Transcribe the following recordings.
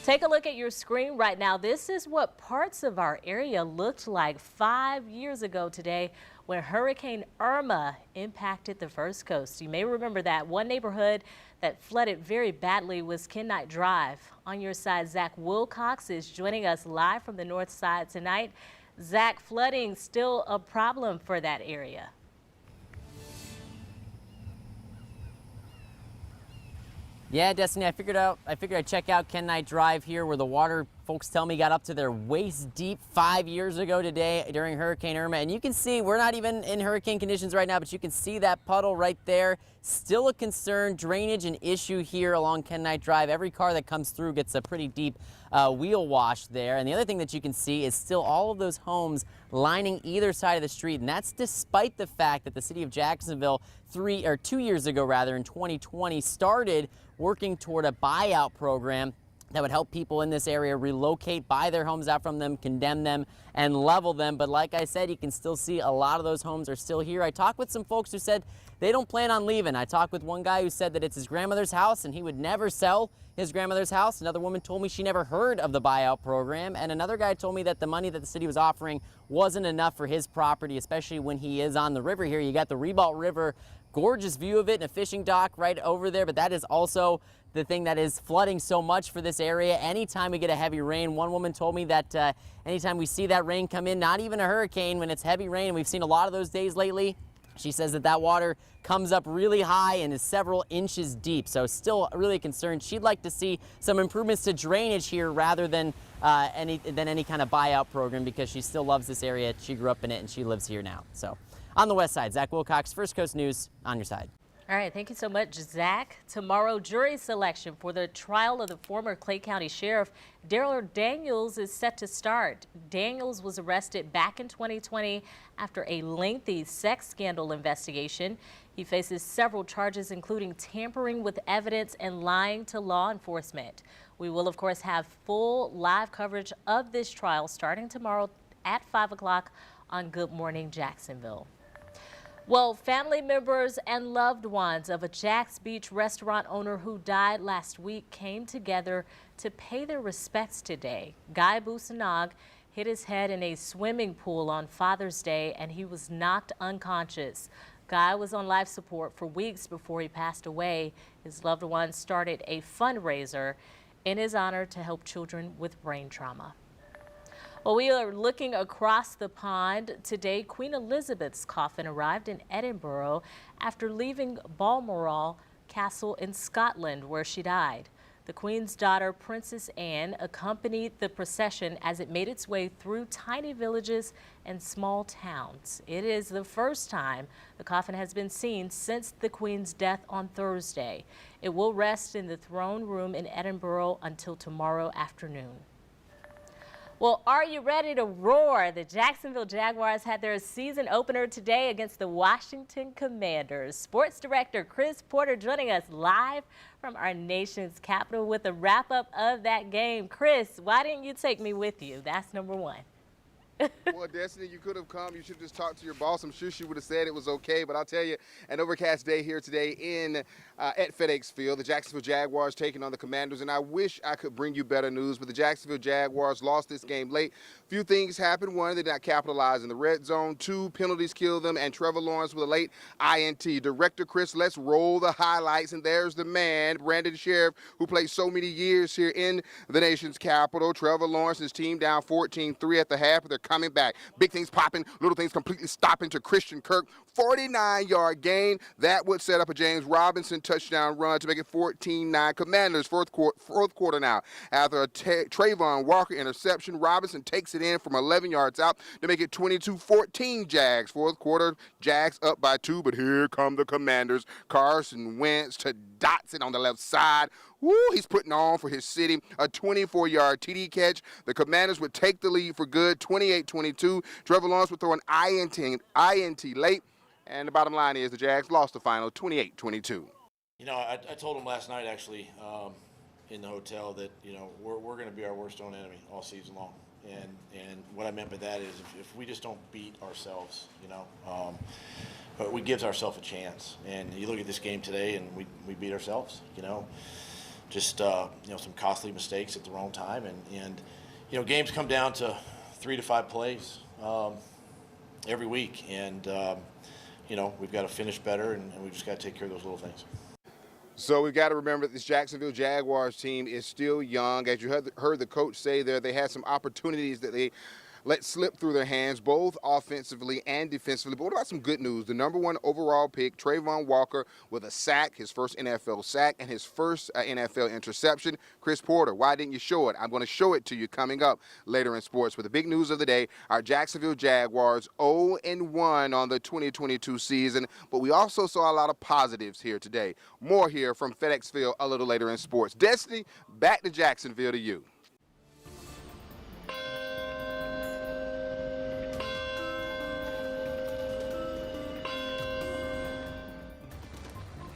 Take a look at your screen right now. This is what parts of our area looked like 5 years ago today when Hurricane Irma impacted the First Coast. You may remember that one neighborhood that flooded very badly was Kennight Drive. On your side, Zach Wilcox is joining us live from the north side tonight. Zach, flooding still a problem for that area. Yeah, Destiny, I figured I'd check out Kennight Drive here where the water, folks tell me, got up to their waist deep 5 years ago today during Hurricane Irma. And you can see we're not even in hurricane conditions right now, but you can see that puddle right there. Still a concern, drainage an issue here along Kennight Drive. Every car that comes through gets a pretty deep wheel wash there. And the other thing that you can see is still all of those homes lining either side of the street. And that's despite the fact that the city of Jacksonville 2 years ago in 2020 started working toward a buyout program that would help people in this area relocate, buy their homes out from them, condemn them, and level them. But like I said, you can still see a lot of those homes are still here. I talked with some folks who said they don't plan on leaving. I talked with one guy who said that it's his grandmother's house and he would never sell his grandmother's house. Another woman told me she never heard of the buyout program. And another guy told me that the money that the city was offering wasn't enough for his property, especially when he is on the river here. You got the Ribault River, gorgeous view of it, and a fishing dock right over there, but that is also the thing that is flooding so much for this area. Anytime we get a heavy rain, one woman told me that anytime we see that rain come in, not even a hurricane, when it's heavy rain, and we've seen a lot of those days lately, she says that that water comes up really high and is several inches deep. So still really concerned. She'd like to see some improvements to drainage here rather than any kind of buyout program, because she still loves this area. She grew up in it and she lives here now. So on the west side, Zach Wilcox, First Coast News, on your side. All right, thank you so much, Zach. Tomorrow, jury selection for the trial of the former Clay County Sheriff Darrell Daniels is set to start. Daniels was arrested back in 2020 after a lengthy sex scandal investigation. He faces several charges, including tampering with evidence and lying to law enforcement. We will, of course, have full live coverage of this trial starting tomorrow at 5 o'clock on Good Morning Jacksonville. Well, family members and loved ones of a Jax Beach restaurant owner who died last week came together to pay their respects today. Guy Busanog hit his head in a swimming pool on Father's Day and he was knocked unconscious. Guy was on life support for weeks before he passed away. His loved ones started a fundraiser in his honor to help children with brain trauma. Well, we are looking across the pond. Today, Queen Elizabeth's coffin arrived in Edinburgh after leaving Balmoral Castle in Scotland, where she died. The Queen's daughter, Princess Anne, accompanied the procession as it made its way through tiny villages and small towns. It is the first time the coffin has been seen since the Queen's death on Thursday. It will rest in the throne room in Edinburgh until tomorrow afternoon. Well, are you ready to roar? The Jacksonville Jaguars had their season opener today against the Washington Commanders. Sports Director Chris Porter joining us live from our nation's capital with a wrap-up of that game. Chris, why didn't you take me with you? That's number one. Well, Destiny, you could have come. You should have just talked to your boss. I'm sure she would have said it was okay. But I'll tell you, an overcast day here today at FedEx Field. The Jacksonville Jaguars taking on the Commanders. And I wish I could bring you better news, but the Jacksonville Jaguars lost this game late. Few things happened. One, they did not capitalize in the red zone. Two, penalties killed them. And Trevor Lawrence with a late INT. Director Chris, let's roll the highlights. And there's the man, Brandon Sheriff, who played so many years here in the nation's capital. Trevor Lawrence and his team down 14-3 at the half. They're coming back. Big things popping, little things completely stopping to Christian Kirk. 49-yard gain. That would set up a James Robinson touchdown run to make it 14-9. Commanders fourth quarter now. After a Trayvon Walker interception, Robinson takes it in from 11 yards out to make it 22-14 Jags. Fourth quarter, Jags up by 2, but here come the Commanders. Carson Wentz to dots it on the left side. Woo, he's putting on for his city. A 24-yard TD catch. The Commanders would take the lead for good, 28-22. Trevor Lawrence would throw an INT late. And the bottom line is the Jags lost the final 28-22. You know, I told him last night, actually, in the hotel that, you know, we're going to be our worst own enemy all season long. And what I meant by that is if we just don't beat ourselves, you know, but we give ourselves a chance. And you look at this game today and we beat ourselves, you know. just some costly mistakes at the wrong time, and games come down to 3 to 5 plays every week, and we've got to finish better, and we've just got to take care of those little things. So we've got to remember that this Jacksonville Jaguars team is still young. As you heard the coach say there, they had some opportunities that they let slip through their hands, both offensively and defensively. But what about some good news? The #1 overall pick, Trayvon Walker, with a sack, his first NFL sack, and his first NFL interception. Chris Porter, why didn't you show it? I'm going to show it to you coming up later in sports. But the big news of the day, our Jacksonville Jaguars 0-1 on the 2022 season. But we also saw a lot of positives here today. More here from FedExville a little later in sports. Destiny, back to Jacksonville to you.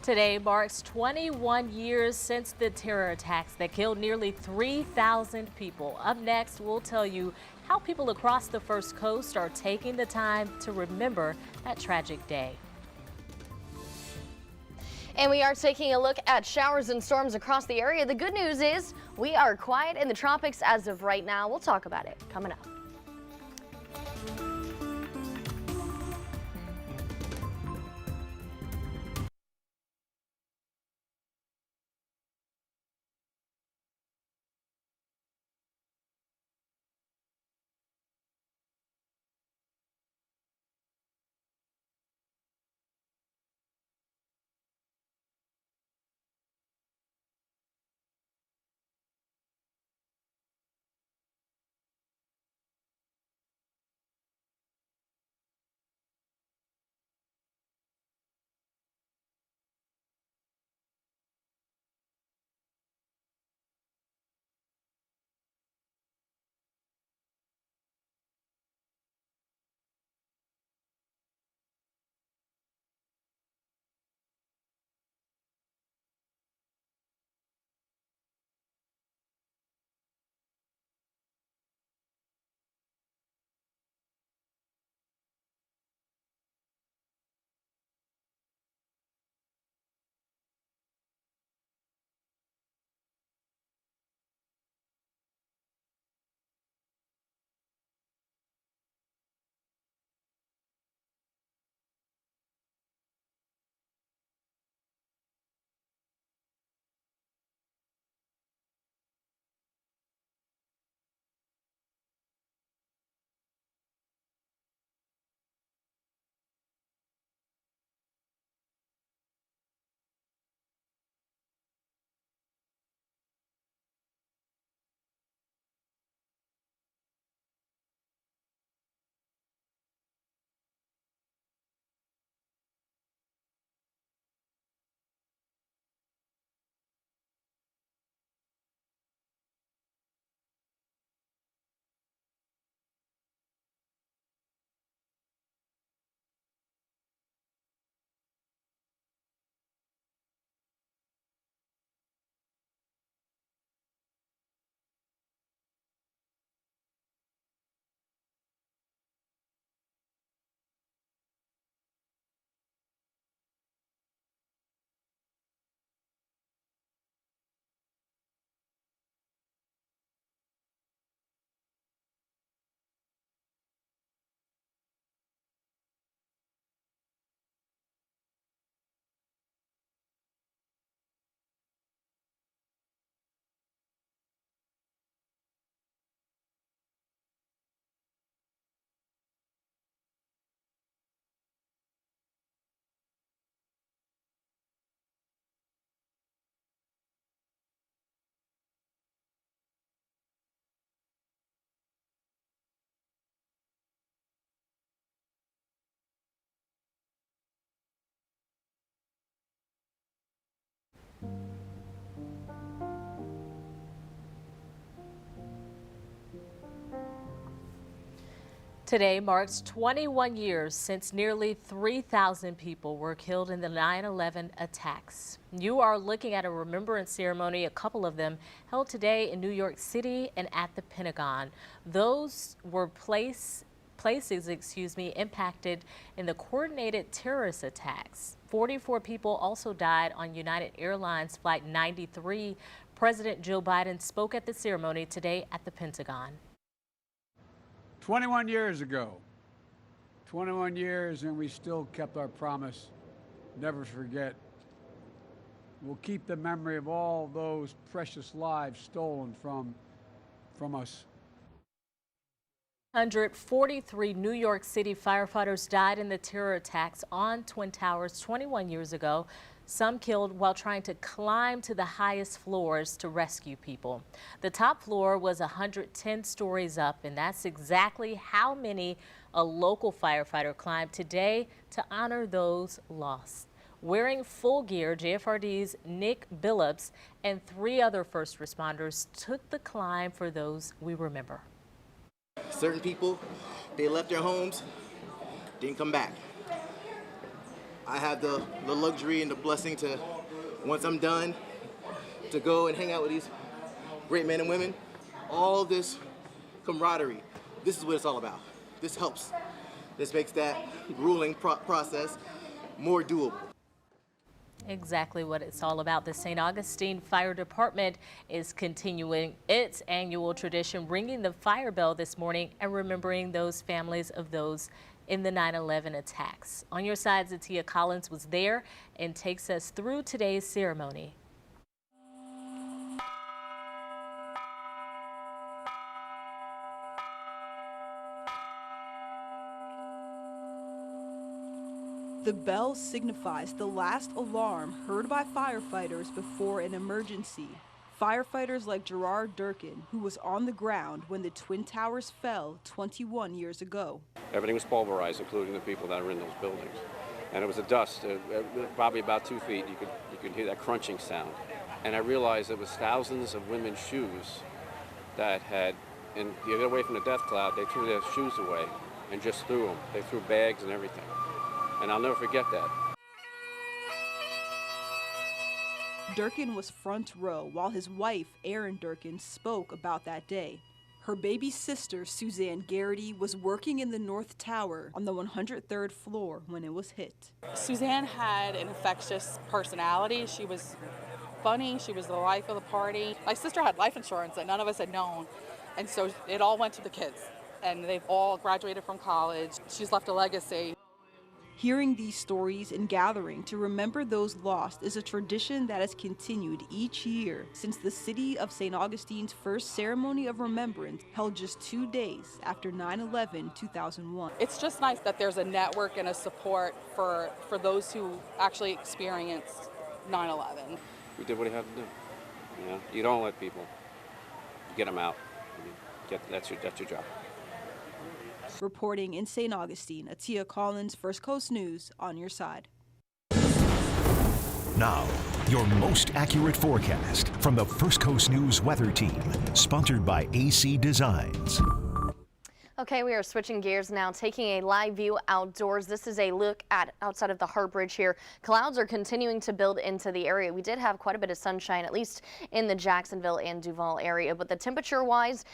Today marks 21 years since the terror attacks that killed nearly 3,000 people. Up next, we'll tell you how people across the First Coast are taking the time to remember that tragic day. And we are taking a look at showers and storms across the area. The good news is we are quiet in the tropics as of right now. We'll talk about it coming up. Today marks 21 years since nearly 3,000 people were killed in the 9/11 attacks. You are looking at a remembrance ceremony, a couple of them held today in New York City and at the Pentagon. Those were places impacted in the coordinated terrorist attacks. 44 people also died on United Airlines Flight 93, President Joe Biden spoke at the ceremony today at the Pentagon. 21 years ago, 21 years, and we still kept our promise. Never forget. We'll keep the memory of all those precious lives stolen from us. 143 New York City firefighters died in the terror attacks on Twin Towers 21 years ago. Some killed while trying to climb to the highest floors to rescue people. The top floor was 110 stories up, and that's exactly how many a local firefighter climbed today to honor those lost. Wearing full gear, JFRD's Nick Billups and 3 other first responders took the climb for those we remember. Certain people, they left their homes, didn't come back. I have the luxury and the blessing to, once I'm done, to go and hang out with these great men and women. All this camaraderie, this is what it's all about. This helps. This makes that grueling process more doable. Exactly what it's all about. The St. Augustine Fire Department is continuing its annual tradition, ringing the fire bell this morning and remembering those families of those in the 9/11 attacks. On your side, Zatia Collins was there and takes us through today's ceremony. The bell signifies the last alarm heard by firefighters before an emergency. Firefighters like Gerard Durkin, who was on the ground when the Twin Towers fell 21 years ago. Everything was pulverized, including the people that were in those buildings. And it was a dust, probably about 2 feet. You could hear that crunching sound. And I realized it was thousands of women's shoes that had, and to get away from the death cloud, they threw their shoes away and just threw them. They threw bags and everything. And I'll never forget that. Durkin was front row while his wife, Erin Durkin, spoke about that day. Her baby sister, Suzanne Garrity, was working in the North Tower on the 103rd floor when it was hit. Suzanne had an infectious personality. She was funny. She was the life of the party. My sister had life insurance that none of us had known, and so it all went to the kids. And they've all graduated from college. She's left a legacy. Hearing these stories and gathering to remember those lost is a tradition that has continued each year since the city of St. Augustine's first ceremony of remembrance held just 2 days after 9/11, 2001. It's just nice that there's a network and a support for those who actually experienced 9/11. We did what we had to do. You know, you don't let people get them out. That's your job. Reporting in St. Augustine, Atia Collins, First Coast News, on your side. Now, your most accurate forecast from the First Coast News weather team, sponsored by AC Designs. Okay, we are switching gears now, taking a live view outdoors. This is a look at outside of the Hart Bridge here. Clouds are continuing to build into the area. We did have quite a bit of sunshine, at least in the Jacksonville and Duval area, but the temperature-wise,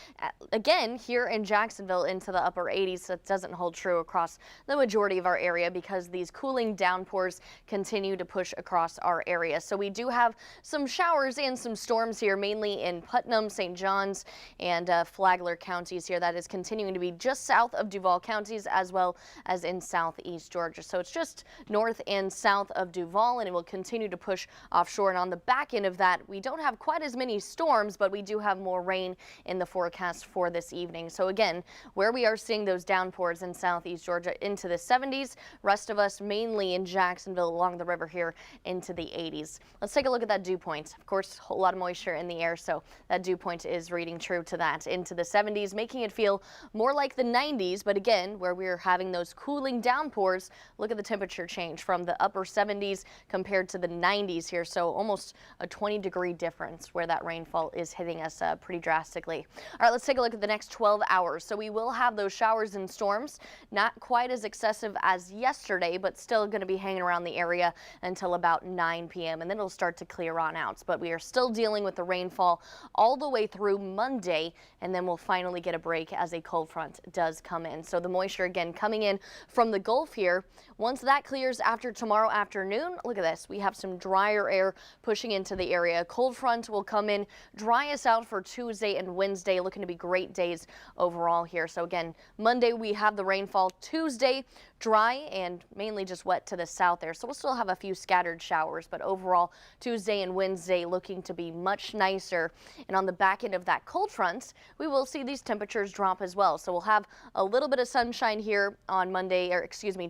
again, here in Jacksonville into the upper 80s, that doesn't hold true across the majority of our area because these cooling downpours continue to push across our area. So we do have some showers and some storms here, mainly in Putnam, St. John's, and Flagler counties here. That is continuing to be just south of Duval counties as well as in southeast Georgia. So it's just north and south of Duval, and it will continue to push offshore. And on the back end of that, we don't have quite as many storms, but we do have more rain in the forecast for this evening. So again, where we are seeing those downpours in southeast Georgia into the 70s, rest of us mainly in Jacksonville along the river here into the 80s. Let's take a look at that dew point. Of course, a whole lot of moisture in the air, so that dew point is reading true to that into the 70s, making it feel more like the 90s, but again, where we're having those cooling downpours, look at the temperature change from the upper 70s compared to the 90s here. So almost a 20-degree difference where that rainfall is hitting us pretty drastically. All right, let's take a look at the next 12 hours. So we will have those showers and storms, not quite as excessive as yesterday, but still going to be hanging around the area until about 9 p.m. and then it'll start to clear on out. But we are still dealing with the rainfall all the way through Monday, and then we'll finally get a break as a cold front front does come in. So the moisture again coming in from the Gulf here. Once that clears after tomorrow afternoon, look at this. We have some drier air pushing into the area. A cold front will come in, dry us out for Tuesday and Wednesday, looking to be great days overall here. So again, Monday we have the rainfall. Tuesday, dry and mainly just wet to the south there. So we'll still have a few scattered showers, but overall Tuesday and Wednesday looking to be much nicer. And on the back end of that cold front, we will see these temperatures drop as well. So we'll have a little bit of sunshine here on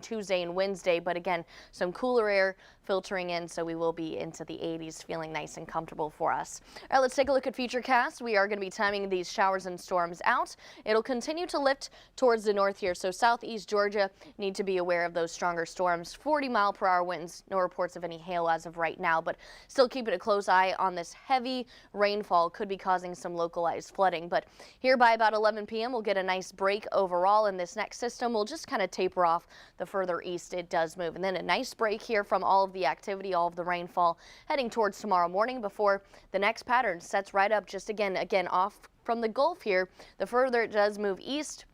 Tuesday and Wednesday, but again, some cooler air filtering in, so we will be into the 80s, feeling nice and comfortable for us. All right, let's take a look at Futurecast. We are going to be timing these showers and storms out. It'll continue to lift towards the north here, so southeast Georgia need to be aware of those stronger storms. 40-mile-per-hour winds. No reports of any hail as of right now, but still keeping a close eye on this heavy rainfall. Could be causing some localized flooding, but here by about 11 p.m. we'll get a nice break overall, and this next system will just kind of taper off the further east it does move. And then a nice break here from all of the activity, all of the rainfall heading towards tomorrow morning before the next pattern sets right up just again off from the Gulf here. The further it does move east,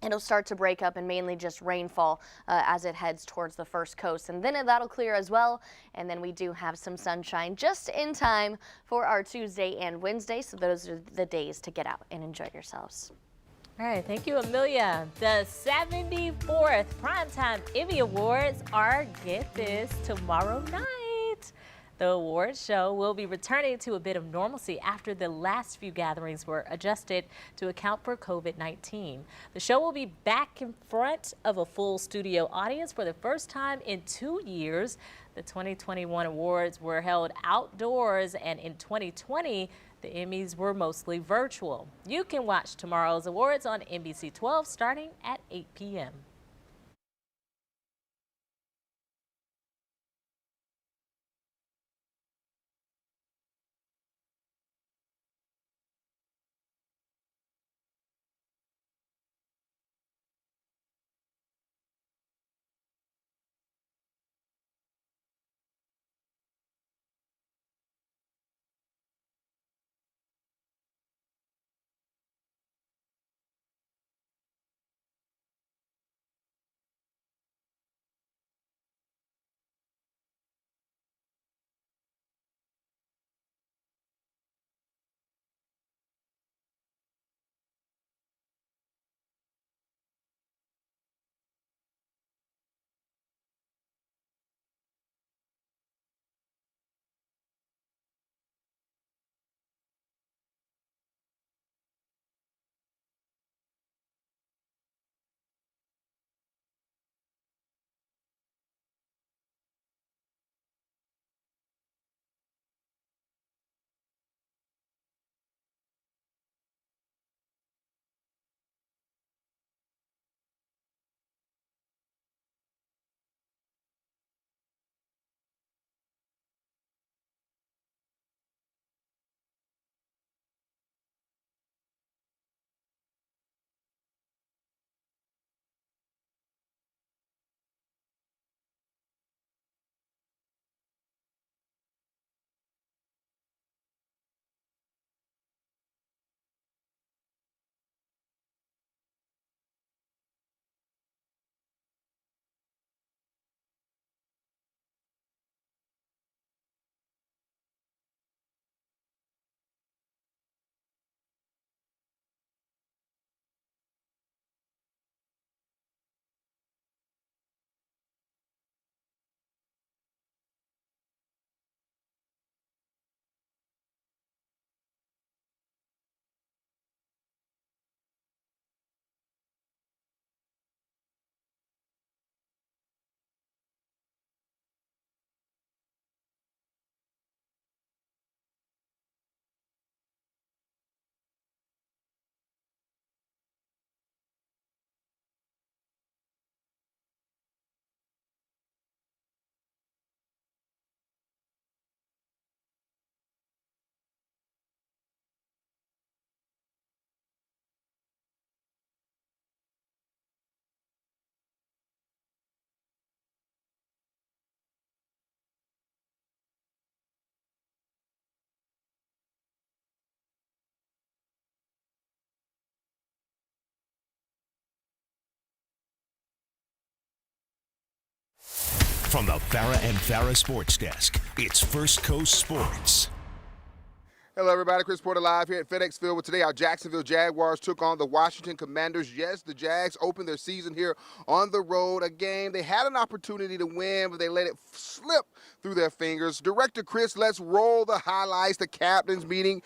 it'll start to break up and mainly just rainfall as it heads towards the first coast. And then that'll clear as well. And then we do have some sunshine just in time for our Tuesday and Wednesday. So those are the days to get out and enjoy yourselves. All right, thank you, Amelia. The 74th Primetime Emmy Awards are, get this, tomorrow night. The awards show will be returning to a bit of normalcy after the last few gatherings were adjusted to account for COVID-19. The show will be back in front of a full studio audience for the first time in 2 years. The 2021 awards were held outdoors, and in 2020, the Emmys were mostly virtual. You can watch tomorrow's awards on NBC 12 starting at 8 p.m. From the Farrah and Farrah Sports Desk, it's First Coast Sports. Hello, everybody. Chris Porter live here at FedEx Field. Today, our Jacksonville Jaguars took on the Washington Commanders. Yes, the Jags opened their season here on the road. A game they had an opportunity to win, but they let it slip through their fingers. Director Chris, let's roll the highlights, the captains meeting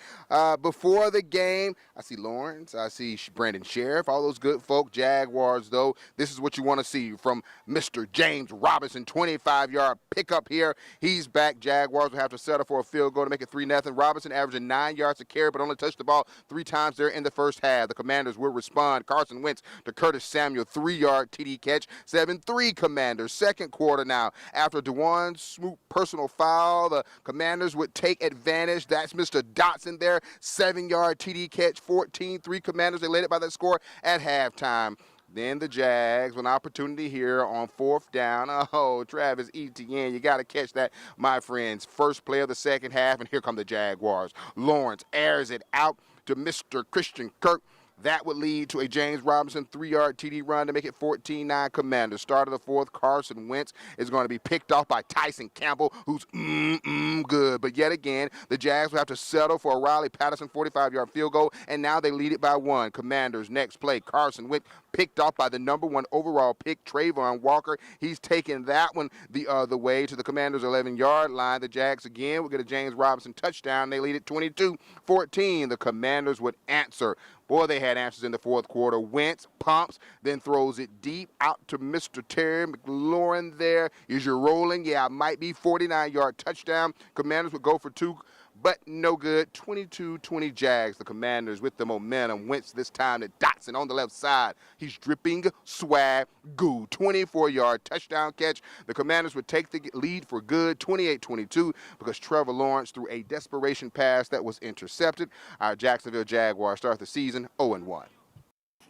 before the game. I see Lawrence. I see Brandon Sheriff, all those good folk. Jaguars, though, this is what you want to see from Mr. James Robinson. 25-yard pickup here. He's back. Jaguars will have to settle for a field goal to make it 3-0. Robinson averaging 9 yards to carry, but only touched the ball 3 times there in the first half. The Commanders will respond. Carson Wentz to Curtis Samuel, 3-yard TD catch. 7-3 Commanders. Second quarter now. After DeJuan Smoot personal foul, the Commanders would take advantage. That's Mr. Dotson there. 7-yard TD catch. 14-3 Commanders. They led it by that score at halftime. Then the Jags with an opportunity here on 4th down. Oh, Travis Etienne, you got to catch that, my friends. First play of the second half, and here come the Jaguars. Lawrence airs it out to Mr. Christian Kirk. That would lead to a James Robinson 3-yard TD run to make it 14-9 Commanders. Start of the fourth, Carson Wentz is going to be picked off by Tyson Campbell, who's good. But yet again, the Jags will have to settle for a Riley Patterson 45-yard field goal, and now they lead it by 1. Commanders next play, Carson Wentz picked off by the number 1 overall pick, Trayvon Walker. He's taken that one the other way to the Commanders' 11-yard line. The Jags again will get a James Robinson touchdown. They lead it 22-14. The Commanders would answer. Boy, they had answers in the fourth quarter. Wentz pumps, then throws it deep out to Mr. Terry McLaurin there. Is you rolling? Yeah, it might be 49-yard touchdown. Commanders would go for 2, but no good. 22-20 Jags. The Commanders with the momentum. Wentz this time to Dotson on the left side. He's dripping swag goo. 24-yard touchdown catch. The Commanders would take the lead for good, 28-22, because Trevor Lawrence threw a desperation pass that was intercepted. Our Jacksonville Jaguars start the season 0-1.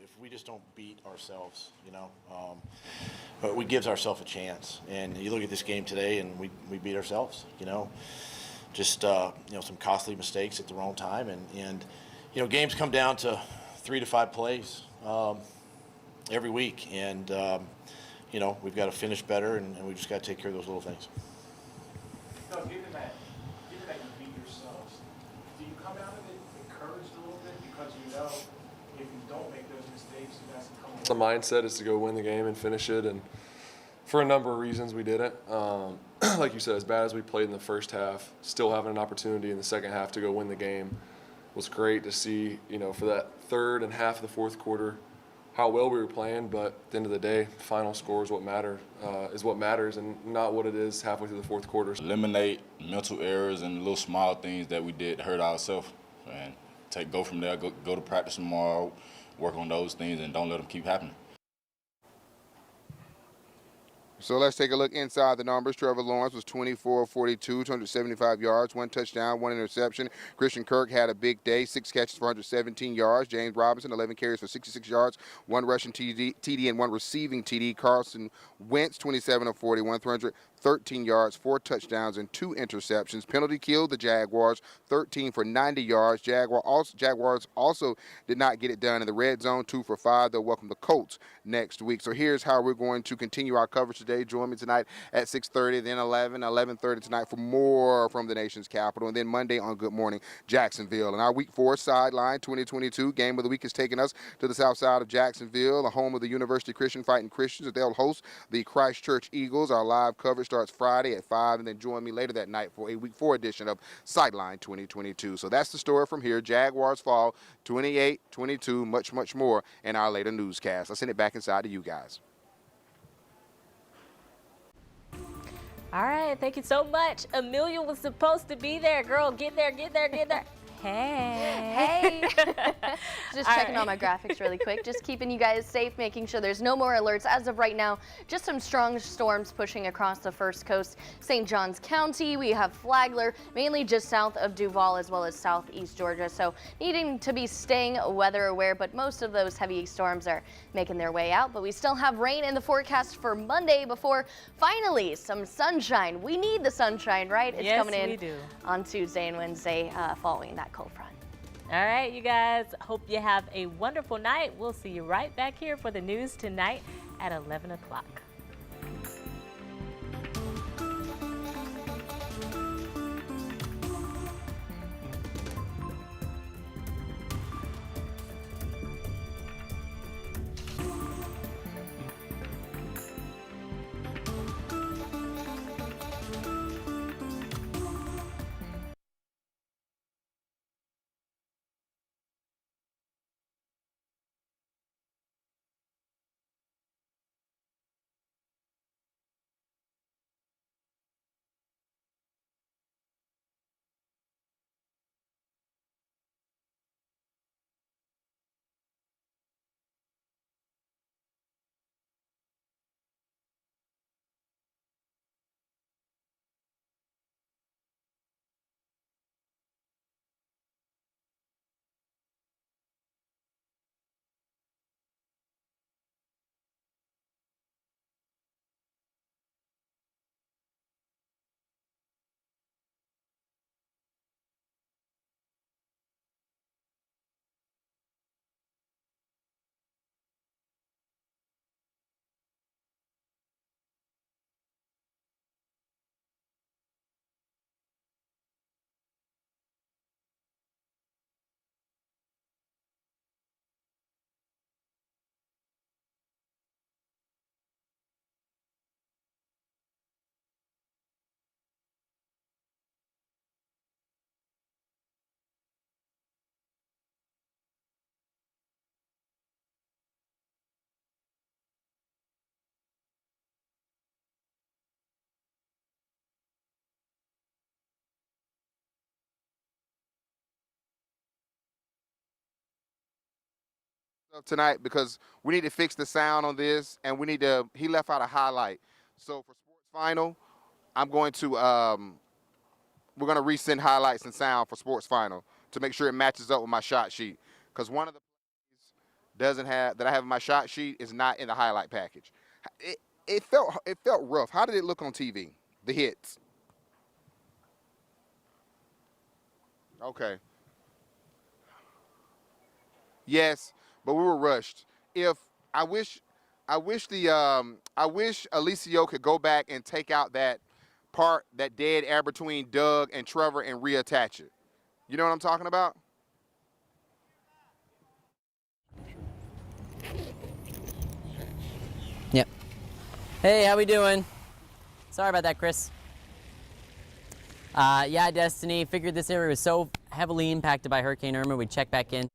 If we just don't beat ourselves, but we gives ourselves a chance. And you look at this game today, and we beat ourselves, Just, some costly mistakes at the wrong time. And games come down to 3 to 5 plays every week. And, we've got to finish better, and we just got to take care of those little things. No, given that you beat yourselves, do you come out of it encouraged a little bit because if you don't make those mistakes, you guys can come The mindset is to go win the game and finish it, and for a number of reasons we didn't. Like you said, as bad as we played in the first half, still having an opportunity in the second half to go win the game was great to see, for that third and half of the fourth quarter, how well we were playing. But at the end of the day, the final score is what matters, and not what it is halfway through the fourth quarter. Eliminate mental errors and little small things that we did hurt ourselves, and go from there, go to practice tomorrow, work on those things, and don't let them keep happening. So let's take a look inside the numbers. Trevor Lawrence was 24-42, 275 yards, 1 touchdown, 1 interception. Christian Kirk had a big day, 6 catches for 117 yards. James Robinson, 11 carries for 66 yards, 1 rushing TD and 1 receiving TD. Carson Wentz, 27 of 41, 313 yards, 4 touchdowns, and 2 interceptions. Penalty killed the Jaguars, 13 for 90 yards. Jaguars also did not get it done in the red zone, 2 for 5. They'll welcome the Colts next week. So here's how we're going to continue our coverage today. Join me tonight at 6:30, then 11:30 tonight for more from the nation's capital, and then Monday on Good Morning Jacksonville. And our Week 4 Sideline 2022 Game of the Week is taking us to the south side of Jacksonville, the home of the University Christian Fighting Christians. They'll host the Christchurch Eagles. Our live coverage starts Friday at 5, and then join me later that night for a Week 4 edition of Sideline 2022. So that's the story from here. Jaguars fall 28-22, much more in our later newscast. I'll send it back inside to you guys. All right, thank you so much. Amelia was supposed to be there. Girl, get there. Hey. Just checking on my graphics really quick. Just keeping you guys safe, making sure there's no more alerts. As of right now, just some strong storms pushing across the First Coast. St. Johns County, we have Flagler, mainly just south of Duval as well as southeast Georgia. So needing to be staying weather aware, but most of those heavy storms are making their way out. But we still have rain in the forecast for Monday before finally some sunshine. We need the sunshine, right? It's coming in on Tuesday and Wednesday following that cold front. All right, you guys, hope you have a wonderful night. We'll see you right back here for the news tonight at 11 o'clock. tonight because we need to fix the sound on this, and we need to. He left out a highlight. So for sports final, I'm going to we're going to resend highlights and sound for sports final to make sure it matches up with my shot sheet, because one of the plays doesn't have that I have in my shot sheet is not in the highlight package. It felt rough. How did it look on TV? The hits. Okay. Yes, but we were rushed. I wish Alicio could go back and take out that part, that dead air between Doug and Trevor, and reattach it. You know what I'm talking about? Yep. Hey, how we doing? Sorry about that, Chris. Yeah, Destiny, figured this area was so heavily impacted by Hurricane Irma, we'd check back in.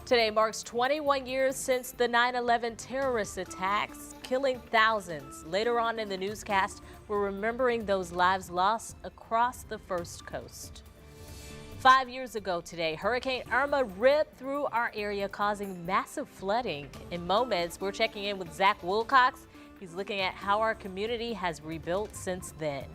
Today marks 21 years since the 9/11 terrorist attacks, killing thousands. Later on in the newscast, we're remembering those lives lost across the First Coast. 5 years ago today, Hurricane Irma ripped through our area, causing massive flooding. In moments, we're checking in with Zach Wilcox. He's looking at how our community has rebuilt since then.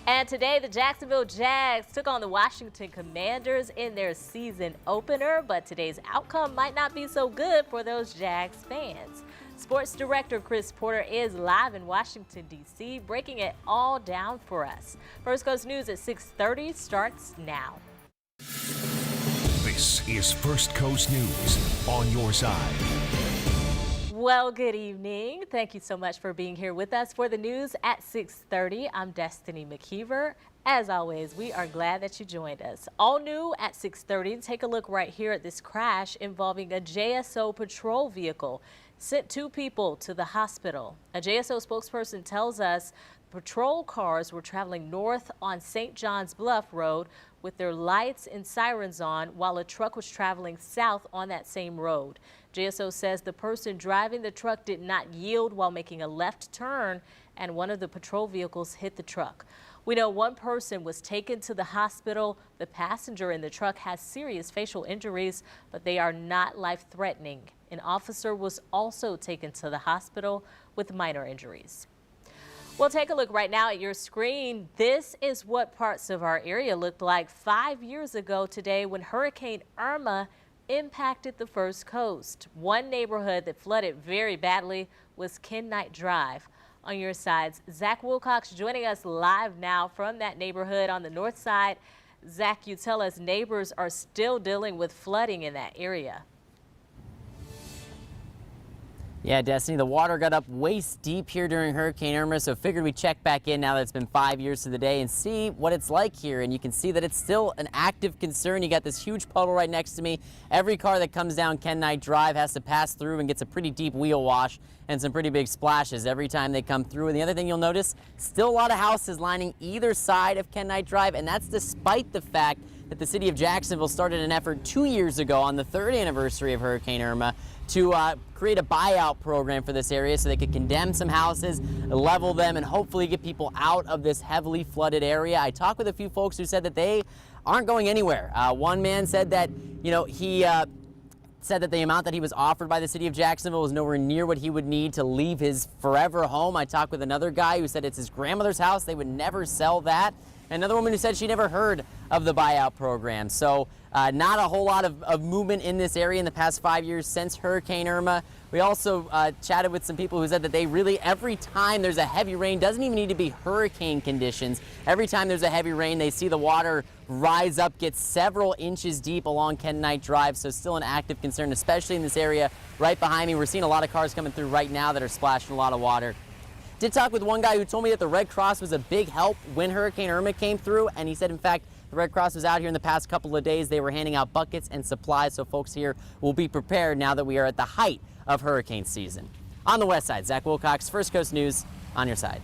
And today, the Jacksonville Jags took on the Washington Commanders in their season opener, but today's outcome might not be so good for those Jags fans. Sports Director Chris Porter is live in Washington, D.C., breaking it all down for us. First Coast News at 6:30 starts now. This is First Coast News on your side. Well, good evening. Thank you so much for being here with us for the news at 6:30. I'm Destiny McKeever. As always, we are glad that you joined us. All new at 6:30, take a look right here at this crash involving a JSO patrol vehicle. Sent 2 people to the hospital. A JSO spokesperson tells us patrol cars were traveling north on St. John's Bluff Road with their lights and sirens on, while a truck was traveling south on that same road. JSO says the person driving the truck did not yield while making a left turn, and one of the patrol vehicles hit the truck. We know one person was taken to the hospital. The passenger in the truck has serious facial injuries, but they are not life-threatening. An officer was also taken to the hospital with minor injuries. Well, take a look right now at your screen. This is what parts of our area looked like 5 years ago today when Hurricane Irma impacted the First Coast. One neighborhood that flooded very badly was Knight Drive. On your sides, Zach Wilcox joining us live now from that neighborhood on the north side. Zach, you tell us neighbors are still dealing with flooding in that area. Yeah, Destiny, the water got up waist deep here during Hurricane Irma, so figured we'd check back in now that it's been 5 years to the day and see what it's like here. And you can see that it's still an active concern. You got this huge puddle right next to me. Every car that comes down Knight Drive has to pass through and gets a pretty deep wheel wash and some pretty big splashes every time they come through. And the other thing you'll notice, still a lot of houses lining either side of Knight Drive, and that's despite the fact that the city of Jacksonville started an effort 2 years ago on the 3rd anniversary of Hurricane Irma to create a buyout program for this area so they could condemn some houses, level them, and hopefully get people out of this heavily flooded area. I talked with a few folks who said that they aren't going anywhere. One man said that, he said that the amount that he was offered by the city of Jacksonville was nowhere near what he would need to leave his forever home. I talked with another guy who said it's his grandmother's house. They would never sell that. Another woman who said she never heard of the buyout program. So not a whole lot of movement in this area in the past 5 years since Hurricane Irma. We also chatted with some people who said that they really, every time there's a heavy rain, doesn't even need to be hurricane conditions. Every time there's a heavy rain, they see the water rise up, get several inches deep along Knight Drive. So still an active concern, especially in this area right behind me. We're seeing a lot of cars coming through right now that are splashing a lot of water. Did talk with one guy who told me that the Red Cross was a big help when Hurricane Irma came through, and he said, in fact, The Red Cross was out here in the past couple of days. They were handing out buckets and supplies, so folks here will be prepared now that we are at the height of hurricane season. On the west side, Zach Wilcox, First Coast News, on your side.